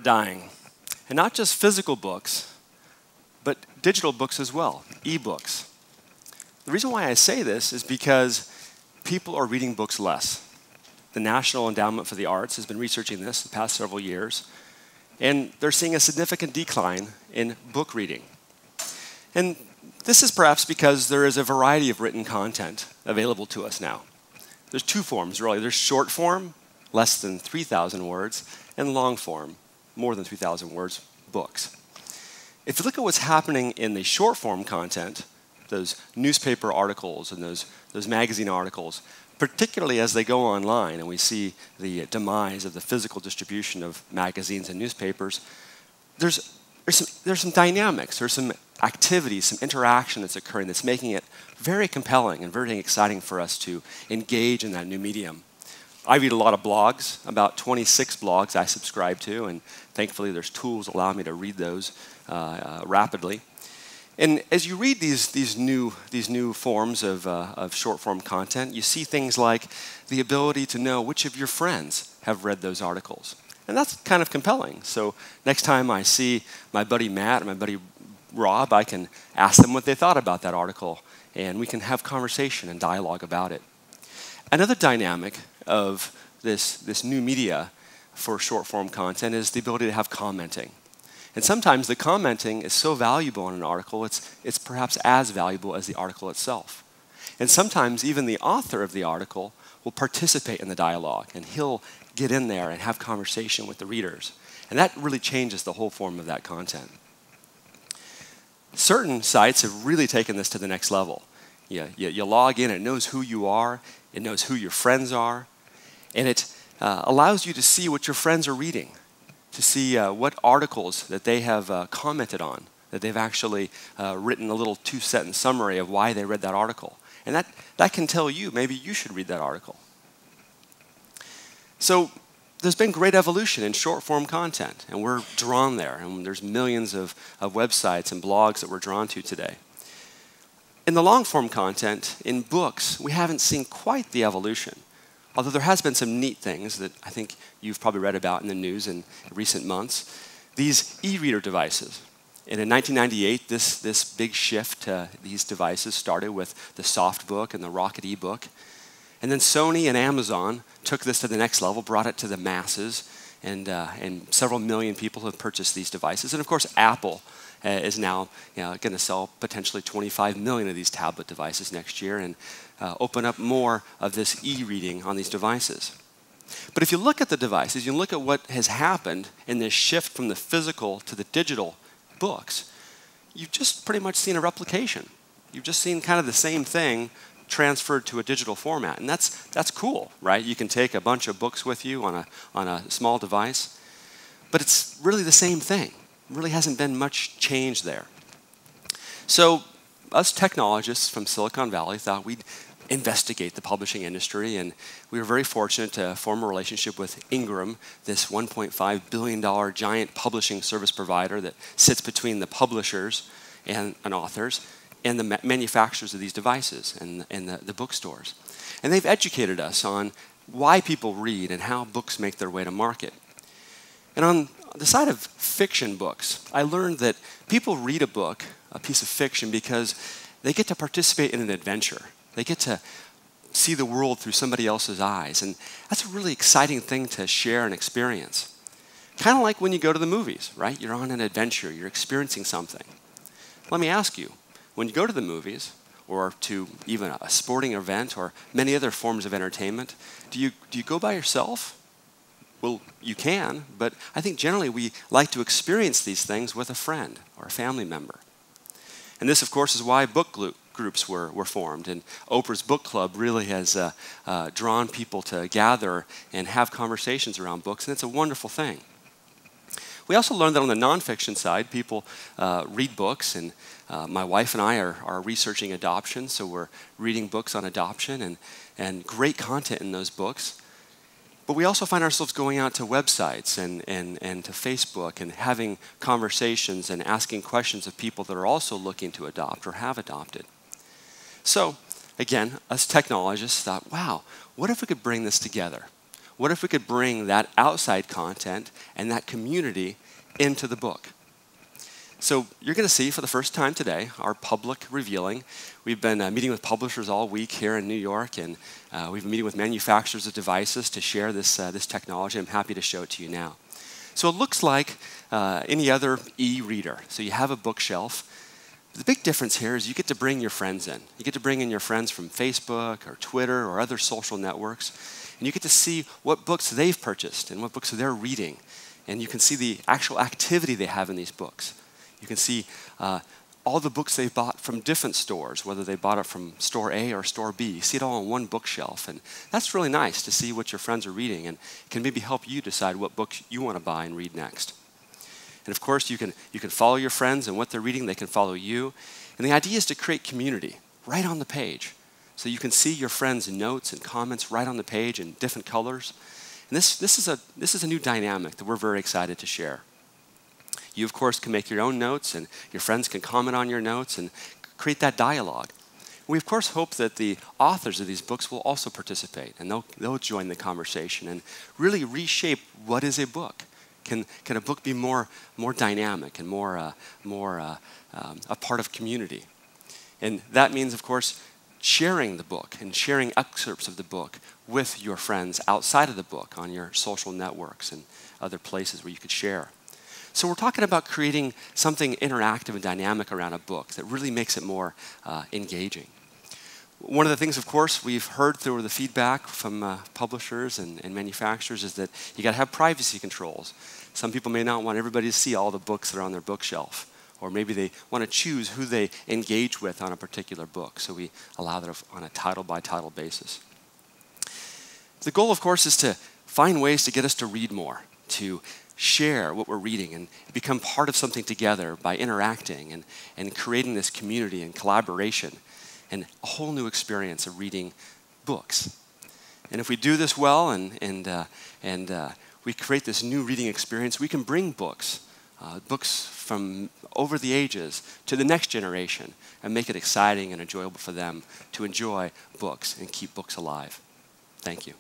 dying. And not just physical books, but digital books as well, e-books. The reason why I say this is because people are reading books less. The National Endowment for the Arts has been researching this the past several years, and they're seeing a significant decline in book reading. And this is perhaps because there is a variety of written content available to us now. There's two forms, really. There's short form, less than 3,000 words, and long form, more than 3,000 words, books. If you look at what's happening in the short form content, those newspaper articles and those magazine articles, particularly as they go online and we see the demise of the physical distribution of magazines and newspapers, there's some dynamics, there's some activity, some interaction that's occurring that's making it very compelling and very exciting for us to engage in that new medium. I read a lot of blogs, about 26 blogs I subscribe to, and thankfully there's tools that allow me to read those rapidly. And as you read these new forms of short-form content, you see things like the ability to know which of your friends have read those articles. And that's kind of compelling. So next time I see my buddy Matt and my buddy Rob, I can ask them what they thought about that article, and we can have conversation and dialogue about it. Another dynamic of this new media for short-form content is the ability to have commenting. And sometimes the commenting is so valuable in an article, it's perhaps as valuable as the article itself. And sometimes even the author of the article will participate in the dialogue, and he'll get in there and have conversation with the readers. And that really changes the whole form of that content. Certain sites have really taken this to the next level. You log in, it knows who you are, it knows who your friends are, and it allows you to see what your friends are reading, to see what articles that they have commented on, that they've actually written a little two-sentence summary of why they read that article. And that can tell you maybe you should read that article. So there's been great evolution in short-form content, and we're drawn there, and there's millions of websites and blogs that we're drawn to today. In the long-form content, in books, we haven't seen quite the evolution. Although there has been some neat things that I think you've probably read about in the news in recent months. These e-reader devices. And in 1998, this big shift to these devices started with the SoftBook and the Rocket eBook. And then Sony and Amazon took this to the next level, brought it to the masses, and several million people have purchased these devices. And of course, Apple is now going to sell potentially 25 million of these tablet devices next year and open up more of this e-reading on these devices. But if you look at the devices, you look at what has happened in this shift from the physical to the digital books, you've just pretty much seen a replication. You've just seen kind of the same thing transferred to a digital format. And that's cool, right? You can take a bunch of books with you on a small device, but it's really the same thing. Really hasn't been much change there. So us technologists from Silicon Valley thought we'd investigate the publishing industry, and we were very fortunate to form a relationship with Ingram, this $1.5 billion giant publishing service provider that sits between the publishers and authors and the manufacturers of these devices and the bookstores. And they've educated us on why people read and how books make their way to market. And on the side of fiction books, I learned that people read a book, a piece of fiction, because they get to participate in an adventure. They get to see the world through somebody else's eyes. And that's a really exciting thing to share and experience. Kind of like when you go to the movies, right? You're on an adventure. You're experiencing something. Let me ask you, when you go to the movies or to even a sporting event or many other forms of entertainment, do you go by yourself? Well, you can, but I think generally we like to experience these things with a friend or a family member. And this, of course, is why book groups were formed. And Oprah's book club really has drawn people to gather and have conversations around books, and it's a wonderful thing. We also learned that on the nonfiction side, people read books, and my wife and I are researching adoption, so we're reading books on adoption and great content in those books. But we also find ourselves going out to websites and to Facebook and having conversations and asking questions of people that are also looking to adopt or have adopted. So, again, us technologists thought, wow, what if we could bring this together? what if we could bring that outside content and that community into the book? So you're going to see for the first time today our public revealing. We've been meeting with publishers all week here in New York, and we've been meeting with manufacturers of devices to share this technology. I'm happy to show it to you now. So it looks like any other e-reader. So you have a bookshelf. The big difference here is you get to bring your friends in. You get to bring in your friends from Facebook or Twitter or other social networks, and you get to see what books they've purchased and what books they're reading. And you can see the actual activity they have in these books. You can see all the books they've bought from different stores, whether they bought it from store A or store B. You see it all on one bookshelf, and that's really nice to see what your friends are reading, and can maybe help you decide what books you want to buy and read next. And of course, you can follow your friends and what they're reading. They can follow you. And the idea is to create community right on the page, so you can see your friends' notes and comments right on the page in different colors. And this is a new dynamic that we're very excited to share. You, of course, can make your own notes, and your friends can comment on your notes and create that dialogue. We, of course, hope that the authors of these books will also participate, and they'll join the conversation and really reshape what is a book. Can a book be more dynamic and more a part of community? And that means, of course, sharing the book and sharing excerpts of the book with your friends outside of the book on your social networks and other places where you could share. So we're talking about creating something interactive and dynamic around a book that really makes it more engaging. One of the things, of course, we've heard through the feedback from publishers and manufacturers is that you got to have privacy controls. Some people may not want everybody to see all the books that are on their bookshelf, or maybe they want to choose who they engage with on a particular book, so we allow that on a title-by-title basis. The goal, of course, is to find ways to get us to read more, to share what we're reading and become part of something together by interacting and creating this community and collaboration and a whole new experience of reading books. And if we do this well and we create this new reading experience, we can bring books from over the ages to the next generation and make it exciting and enjoyable for them to enjoy books and keep books alive. Thank you.